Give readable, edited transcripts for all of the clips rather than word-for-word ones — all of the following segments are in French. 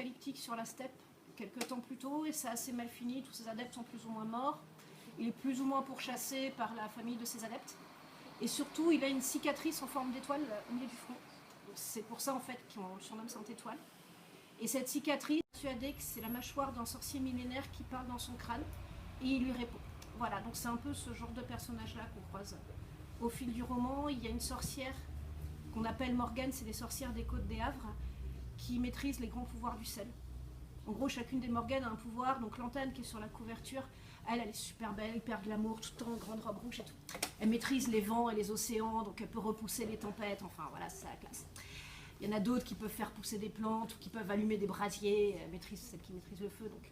apocalyptique sur la steppe quelques temps plus tôt, et ça a assez mal fini, tous ses adeptes sont plus ou moins morts, il est plus ou moins pourchassé par la famille de ses adeptes, et surtout il a une cicatrice en forme d'étoile au milieu du front. C'est pour ça en fait qu'on le surnomme Sainte Étoile. Et cette cicatrice, persuadé que c'est la mâchoire d'un sorcier millénaire qui parle dans son crâne, et il lui répond. Voilà, donc c'est un peu ce genre de personnage-là qu'on croise au fil du roman. Il y a une sorcière qu'on appelle Morgane, c'est les sorcières des côtes des Havres, qui maîtrisent les grands pouvoirs du sel. En gros, chacune des Morganes a un pouvoir. Donc Lantane, qui est sur la couverture, elle est super belle, hyper glamour, tout le temps en grande robe rouge et tout. Elle maîtrise les vents et les océans, donc elle peut repousser les tempêtes, enfin voilà, c'est la classe. Il y en a d'autres qui peuvent faire pousser des plantes ou qui peuvent allumer des brasiers, celle qui maîtrise le feu. Donc.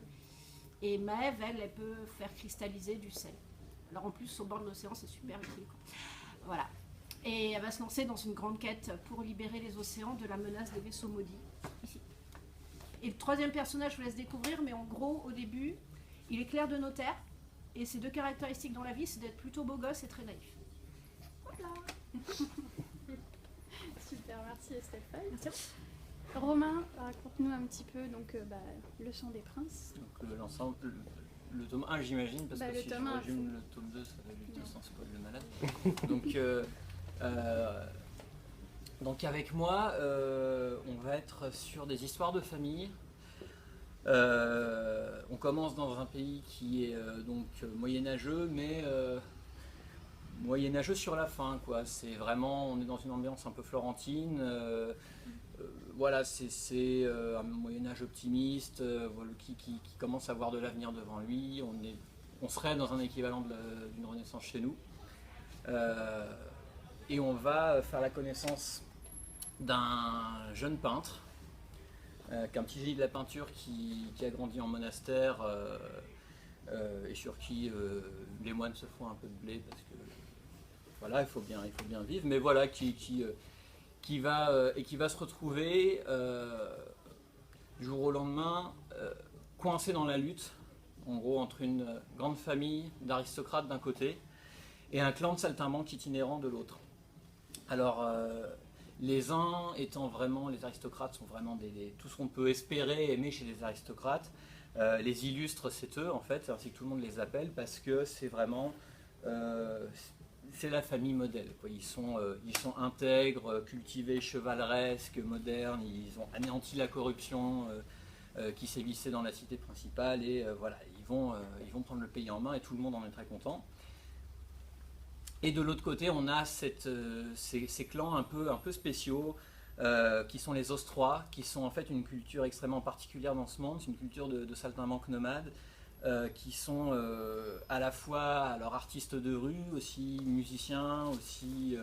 Et Maëve, elle peut faire cristalliser du sel. Alors en plus, au bord de l'océan, c'est super utile. Voilà. Et elle va se lancer dans une grande quête pour libérer les océans de la menace des vaisseaux maudits. Ici. Et le troisième personnage, je vous laisse découvrir, mais en gros, au début, il est clerc de notaire. Et ses deux caractéristiques dans la vie, c'est d'être plutôt beau gosse et très naïf. Voilà. Super, merci Stéphane. Merci. Romain, raconte-nous un petit peu donc, le Chant des Princes. Donc le tome 1 j'imagine, parce que si je résume le tome 2 ça va vite sans spoil le malade. Donc avec moi on va être sur des histoires de famille. On commence dans un pays qui est donc moyenâgeux, mais moyenâgeux sur la fin, quoi. C'est vraiment, on est dans une ambiance un peu florentine. Voilà, c'est un Moyen-Âge optimiste qui commence à voir de l'avenir devant lui. On serait dans un équivalent d'une Renaissance chez nous. Et on va faire la connaissance d'un jeune peintre, qui est un petit génie de la peinture qui a grandi en monastère et sur qui les moines se font un peu de blé parce que voilà, il faut bien vivre, mais voilà, qui va se retrouver du jour au lendemain coincé dans la lutte, en gros entre une grande famille d'aristocrates d'un côté et un clan de saltimbanques itinérants de l'autre. Alors les uns étant vraiment, les aristocrates sont vraiment tout ce qu'on peut espérer aimer chez les aristocrates. Les illustres, c'est eux en fait, c'est ainsi que tout le monde les appelle, parce que c'est vraiment c'est la famille modèle, quoi. Ils sont intègres, cultivés, chevaleresques, modernes. Ils ont anéanti la corruption qui sévissait dans la cité principale, et voilà, ils vont prendre le pays en main et tout le monde en est très content. Et de l'autre côté, on a ces clans un peu spéciaux qui sont les Ostrois, qui sont en fait une culture extrêmement particulière dans ce monde. C'est une culture de saltimbanques nomades. Qui sont à la fois alors, artistes de rue, aussi musiciens, aussi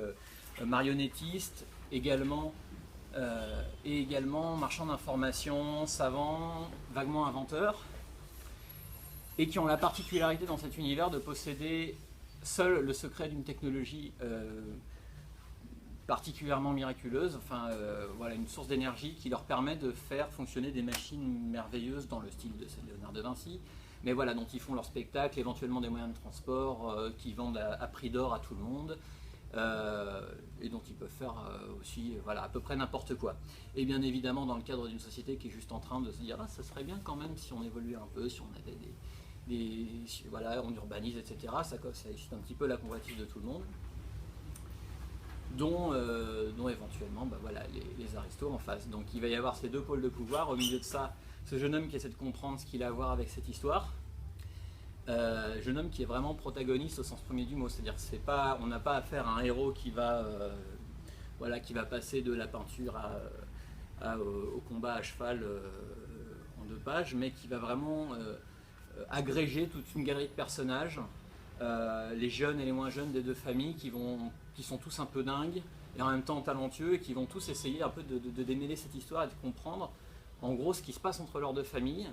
marionnettistes, et également marchands d'informations, savants, vaguement inventeurs, et qui ont la particularité dans cet univers de posséder seul le secret d'une technologie particulièrement miraculeuse, enfin voilà, une source d'énergie qui leur permet de faire fonctionner des machines merveilleuses dans le style de Léonard de Vinci, mais voilà, dont ils font leur spectacle, éventuellement des moyens de transport qui vendent à prix d'or à tout le monde, et dont ils peuvent faire aussi voilà, à peu près n'importe quoi. Et bien évidemment dans le cadre d'une société qui est juste en train de se dire ça serait bien quand même si on évoluait un peu, si on avait voilà, on urbanise, etc. Ça excite un petit peu la convoitise de tout le monde, dont éventuellement voilà, les aristos en face. Donc il va y avoir ces deux pôles de pouvoir. Au milieu de ça, ce jeune homme qui essaie de comprendre ce qu'il a à voir avec cette histoire. Jeune homme qui est vraiment protagoniste au sens premier du mot. C'est-à-dire on n'a pas affaire à un héros qui va passer de la peinture au combat à cheval en 2 pages, mais qui va vraiment agréger toute une galerie de personnages, les jeunes et les moins jeunes des deux familles, qui sont tous un peu dingues et en même temps talentueux, et qui vont tous essayer un peu de démêler cette histoire et de comprendre en gros ce qui se passe entre leurs deux familles,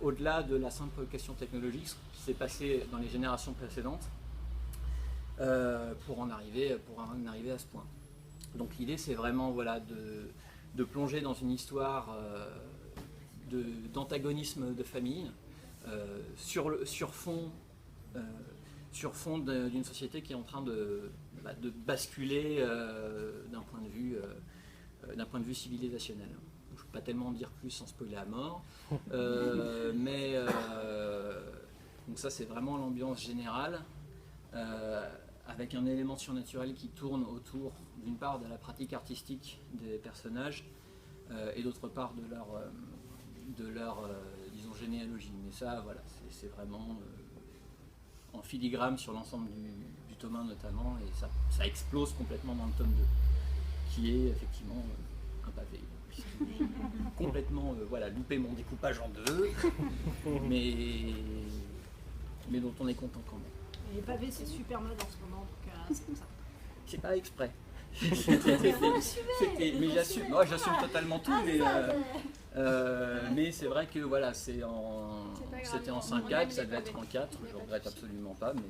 au-delà de la simple question technologique, ce qui s'est passé dans les générations précédentes, pour en arriver à ce point. Donc l'idée, c'est vraiment voilà, de plonger dans une histoire d'antagonisme de famille, sur fond d'une société qui est en train de basculer d'un point de vue civilisationnel. je peux pas tellement en dire plus sans spoiler à mort. Donc ça c'est vraiment l'ambiance générale, avec un élément surnaturel qui tourne autour d'une part de la pratique artistique des personnages et d'autre part de leur disons, généalogie. Mais ça, voilà, c'est vraiment en filigrane sur l'ensemble du tome 1 notamment, et ça explose complètement dans le tome 2, qui est effectivement un pavé. Complètement voilà, loupé mon découpage en deux, mais dont on est content quand même. Et les pavés, c'est super mode en ce moment, donc c'est comme ça. C'est pas exprès. Mais j'assume totalement tout, mais c'est vrai que voilà, c'était en 5-4, ça devait être en 4, je regrette absolument pas, mais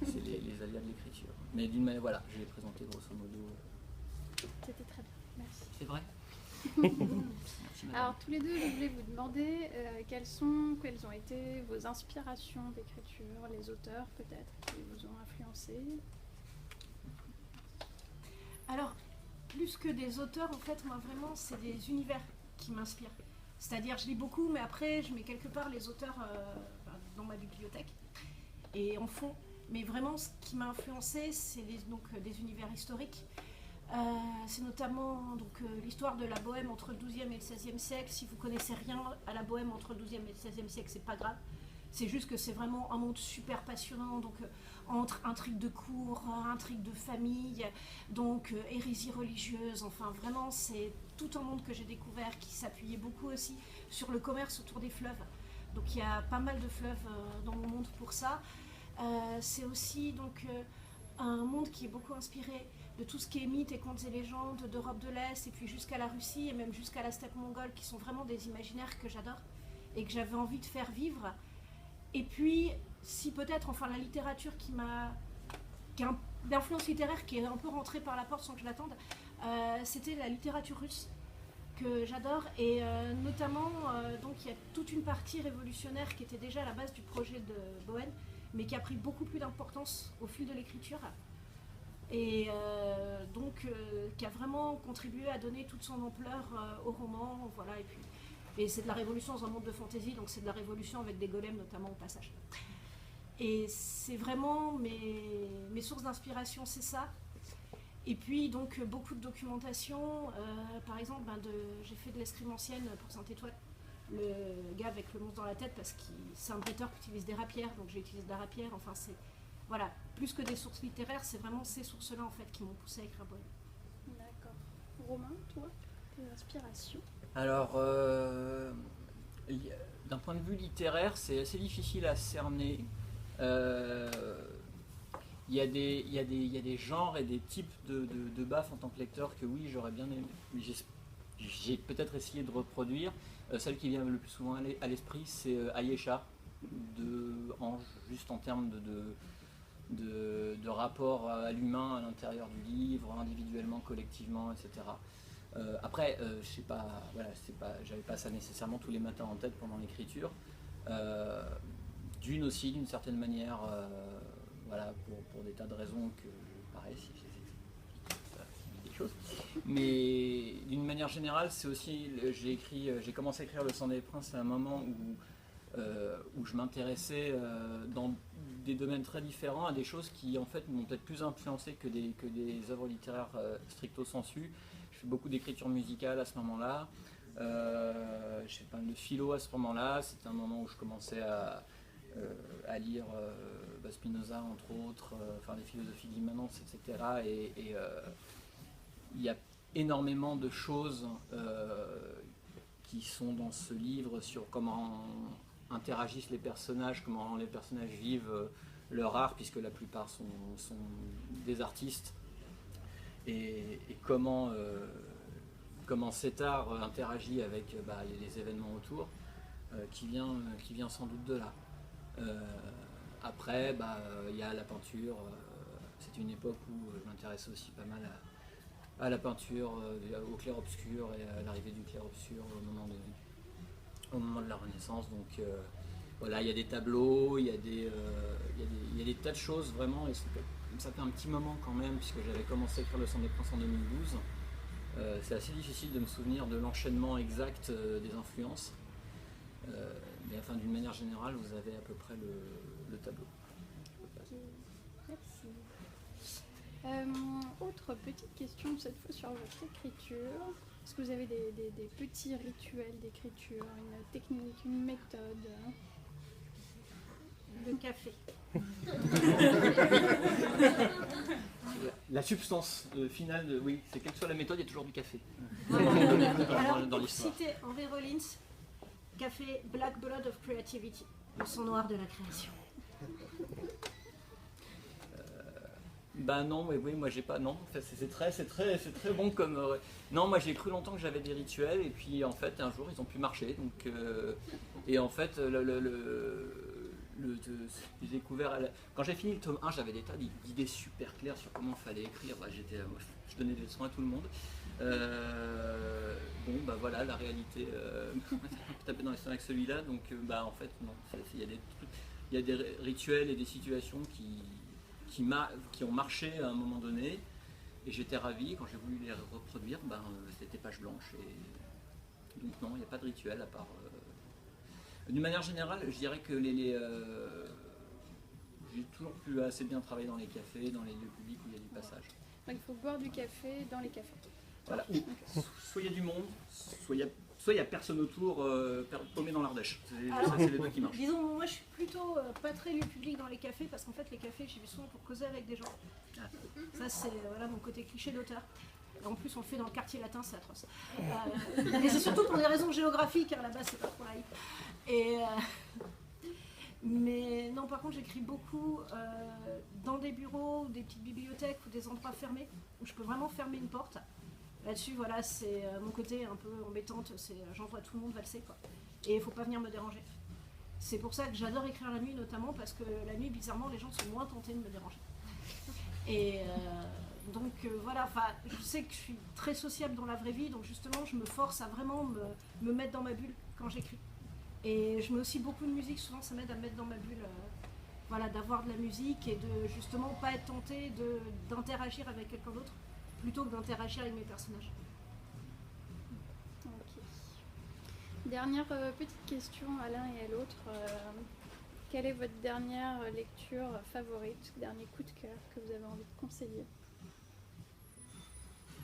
c'est les aléas de l'écriture. Mais d'une manière, voilà, je l'ai présenté grosso modo. C'était très bien, merci. C'est vrai. Merci, Alors tous les deux, je voulais vous demander quelles ont été vos inspirations d'écriture, les auteurs peut-être qui vous ont influencé. Alors, plus que des auteurs, en fait, moi vraiment, c'est des univers qui m'inspirent. C'est-à-dire, je lis beaucoup, mais après, je mets quelque part les auteurs dans ma bibliothèque et en fond. Mais vraiment, ce qui m'a influencé, c'est des univers historiques. C'est notamment l'histoire de la Bohème entre le XIIe et le XVIe siècle. Si vous connaissez rien à la Bohème entre le XIIe et le XVIe siècle, c'est pas grave. C'est juste que c'est vraiment un monde super passionnant, donc entre intrigues de cour, intrigues de famille, donc hérésie religieuse, enfin vraiment c'est tout un monde que j'ai découvert qui s'appuyait beaucoup aussi sur le commerce autour des fleuves. Donc il y a pas mal de fleuves dans mon monde pour ça. C'est aussi un monde qui est beaucoup inspiré de tout ce qui est mythes et contes et légendes d'Europe de l'Est et puis jusqu'à la Russie et même jusqu'à la steppe mongole, qui sont vraiment des imaginaires que j'adore et que j'avais envie de faire vivre. Et puis, si peut-être, enfin la littérature qui a l'influence littéraire qui est un peu rentrée par la porte sans que je l'attende, c'était la littérature russe que j'adore, et notamment donc il y a toute une partie révolutionnaire qui était déjà à la base du projet de Bohème, mais qui a pris beaucoup plus d'importance au fil de l'écriture, et qui a vraiment contribué à donner toute son ampleur au roman, voilà. Et c'est de la révolution dans un monde de fantaisie, donc c'est de la révolution avec des golems notamment au passage. Et c'est vraiment mes sources d'inspiration, c'est ça. Et puis donc beaucoup de documentation, par exemple j'ai fait de l'escrime ancienne pour Sainte-Étoile, le gars avec le monstre dans la tête, parce que c'est un bretteur qui utilise des rapières, donc j'ai utilisé des rapières, enfin c'est, voilà, plus que des sources littéraires, c'est vraiment ces sources-là en fait qui m'ont poussé à écrire Bohème. D'accord. Romain, toi, tes inspirations? Alors, d'un point de vue littéraire, c'est assez difficile à cerner. Il y a des genres et des types de baffes en tant que lecteur que oui, j'aurais bien aimé. J'ai peut-être essayé de reproduire. Celle qui vient le plus souvent à l'esprit, c'est Ayesha de Ange, juste en termes de rapport à l'humain à l'intérieur du livre, individuellement, collectivement, etc. Après, je sais pas, voilà, j'avais pas ça nécessairement tous les matins en tête pendant l'écriture. Dune aussi, d'une certaine manière, voilà, pour des tas de raisons que, pareil, si j'ai des choses. Mais d'une manière générale, c'est aussi, j'ai commencé à écrire Le Sang des Princes à un moment où je m'intéressais dans des domaines très différents à des choses qui en fait m'ont peut-être plus influencé que des œuvres littéraires stricto sensu. Je fais beaucoup d'écriture musicale à ce moment-là. Je fais pas mal de philo à ce moment-là. C'était un moment où je commençais à lire Spinoza, entre autres, enfin des philosophies de l'immanence, etc. Et il y a énormément de choses qui sont dans ce livre sur comment interagissent les personnages, comment les personnages vivent leur art, puisque la plupart sont des artistes, et comment cet art interagit avec les événements autour, qui vient sans doute de là. Après, il y a la peinture. C'est une époque où je m'intéressais aussi pas mal à la peinture, au clair-obscur et à l'arrivée du clair-obscur au moment de la Renaissance. Donc voilà, il y a des tableaux, il y a des tas de choses vraiment, et ça fait un petit moment quand même, puisque j'avais commencé à écrire Le Sang des Princes en 2012. C'est assez difficile de me souvenir de l'enchaînement exact des influences. Mais enfin, d'une manière générale, vous avez à peu près le tableau. Merci. Autre petite question, cette fois sur votre écriture. Est-ce que vous avez des petits rituels d'écriture, une technique, une méthode? Le café. La substance finale, oui, c'est quelle que soit la méthode, il y a toujours du café. Alors, dans pour l'histoire. citer Henry Rollins, café Black Blood of Creativity, le sang noir de la création. Bah non, mais oui, moi j'ai pas, non, enfin, c'est très bon comme... Non, moi j'ai cru longtemps que j'avais des rituels, et puis en fait un jour ils ont pu marcher, donc... et en fait, j'ai découvert... Quand j'ai fini le tome 1, j'avais des tas d'idées super claires sur comment il fallait écrire, bah, je donnais des leçons à tout le monde. Bon, bah voilà, la réalité, taper dans les seins avec celui-là, donc bah en fait, non, il y a des rituels et des situations qui ont marché à un moment donné, et j'étais ravi. Quand j'ai voulu les reproduire, ben, c'était page blanche, et donc non, il n'y a pas de rituel à part... D'une manière générale, je dirais que j'ai toujours pu assez bien travailler dans les cafés, dans les lieux publics où il y a du passage. Donc il faut boire du café dans les cafés. Voilà. Soit il y a du monde, soit il y a personne autour, paumé dans l'Ardèche. Ça, c'est les deux qui marchent. Disons, moi je suis plutôt pas très lieu public dans les cafés, parce qu'en fait les cafés j'y vais souvent pour causer avec des gens. Ah. Ça c'est voilà, mon côté cliché d'auteur. En plus on le fait dans le quartier latin, c'est atroce. Et c'est surtout pour des raisons géographiques, hein, là-bas c'est pas trop live. Mais non, par contre j'écris beaucoup dans des bureaux, ou des petites bibliothèques ou des endroits fermés, où je peux vraiment fermer une porte. Là-dessus, voilà, c'est mon côté un peu embêtante, c'est j'envoie tout le monde valser, quoi. Et il faut pas venir me déranger. C'est pour ça que j'adore écrire la nuit, notamment parce que la nuit, bizarrement, les gens sont moins tentés de me déranger. Et donc voilà, je sais que je suis très sociable dans la vraie vie, donc justement, je me force à vraiment me mettre dans ma bulle quand j'écris. Et je mets aussi beaucoup de musique, souvent ça m'aide à me mettre dans ma bulle, voilà, d'avoir de la musique et de justement pas être tenté d'interagir avec quelqu'un d'autre, plutôt que d'interagir avec mes personnages. Ok. Dernière petite question à l'un et à l'autre. Quelle est votre dernière lecture favorite, dernier coup de cœur que vous avez envie de conseiller?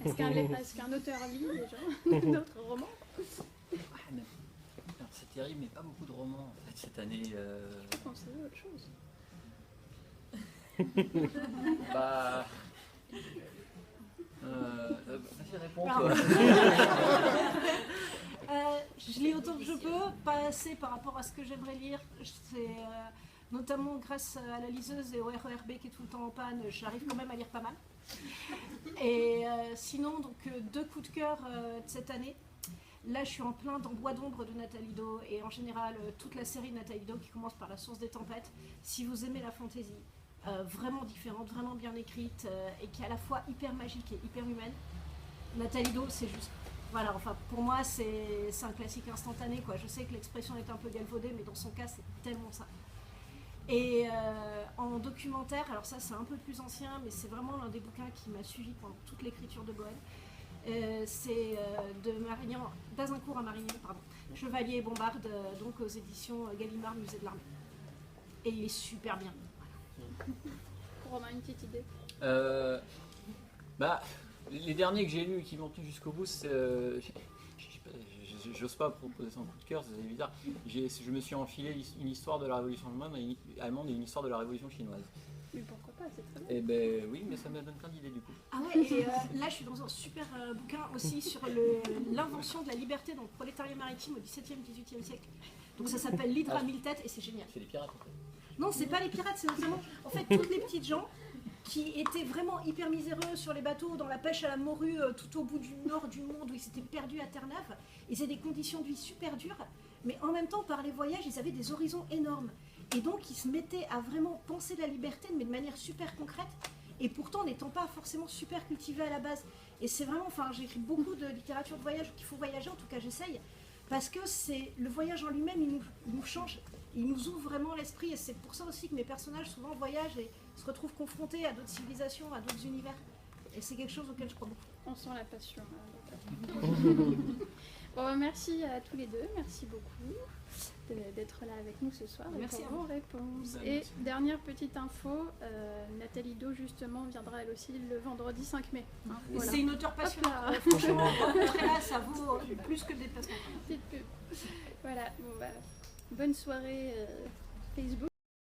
Est-ce qu'un auteur lit déjà d'autres romans? Alors, c'est terrible, mais pas beaucoup de romans en fait cette année. Je peux conseiller autre chose. Bah... Vas-y, réponds toi. Je lis autant que je peux, pas assez par rapport à ce que j'aimerais lire. C'est notamment grâce à la liseuse et au RERB qui est tout le temps en panne, j'arrive quand même à lire pas mal. Et sinon, donc deux coups de cœur de cette année. Là, je suis en plein dans Bois d'ombre de Nathalie Do, et en général toute la série de Nathalie Do qui commence par La source des tempêtes. Si vous aimez la fantaisie, vraiment différente, vraiment bien écrite, et qui est à la fois hyper magique et hyper humaine, Nathalie Do, c'est juste... Voilà, enfin pour moi c'est un classique instantané, quoi. Je sais que l'expression est un peu galvaudée, mais dans son cas c'est tellement ça. Et en documentaire, alors ça c'est un peu plus ancien, mais c'est vraiment l'un des bouquins qui m'a suivi pendant toute l'écriture de Bohème. C'est d'Azincourt à Marignan, pardon, Chevalier et Bombarde, donc aux éditions Gallimard, Musée de l'Armée. Et il est super bien. Voilà. Romain, une petite idée? Bah, les derniers que j'ai lus et qui m'ont tenu jusqu'au bout, c'est... J'ose pas proposer ça en coup de cœur, c'est bizarre. Je me suis enfilé une histoire de la Révolution allemande et une histoire de la Révolution chinoise. Mais pourquoi pas, c'est très bien. Eh ben oui, mais ça me donne plein d'idées du coup. Ah ouais, et là je suis dans un super bouquin aussi sur l'invention de la liberté dans le prolétariat maritime au XVIIe, XVIIIe siècle. Donc ça s'appelle L'Hydre à 1000 têtes et c'est génial. C'est les pirates en fait. Non, c'est pas les pirates, c'est notamment en fait toutes les petites gens qui étaient vraiment hyper miséreux sur les bateaux, dans la pêche à la morue, tout au bout du nord du monde, où ils s'étaient perdus à Terre-Neuve. Ils avaient des conditions de vie super dures, mais en même temps, par les voyages, ils avaient des horizons énormes. Et donc, ils se mettaient à vraiment penser la liberté, mais de manière super concrète, et pourtant n'étant pas forcément super cultivés à la base. Et c'est vraiment, enfin, j'écris beaucoup de littérature de voyage, qu'il faut voyager, en tout cas j'essaye, parce que c'est le voyage en lui-même, il nous change, il nous ouvre vraiment l'esprit, et c'est pour ça aussi que mes personnages souvent voyagent et se retrouvent confrontés à d'autres civilisations, à d'autres univers. Et c'est quelque chose auquel je crois beaucoup. On sent la passion. Bon, merci à tous les deux, merci beaucoup d'être là avec nous ce soir et Merci pour à vos réponses. Ben, Et merci. dernière petite info, Nathalie Do justement viendra elle aussi le vendredi 5 mai. Hein, voilà. C'est une auteure Hop passionnante. là. Franchement, rencontrer là, ça vaut plus que des déplacement. Petite pub. Voilà, bon, bah, bonne soirée Facebook.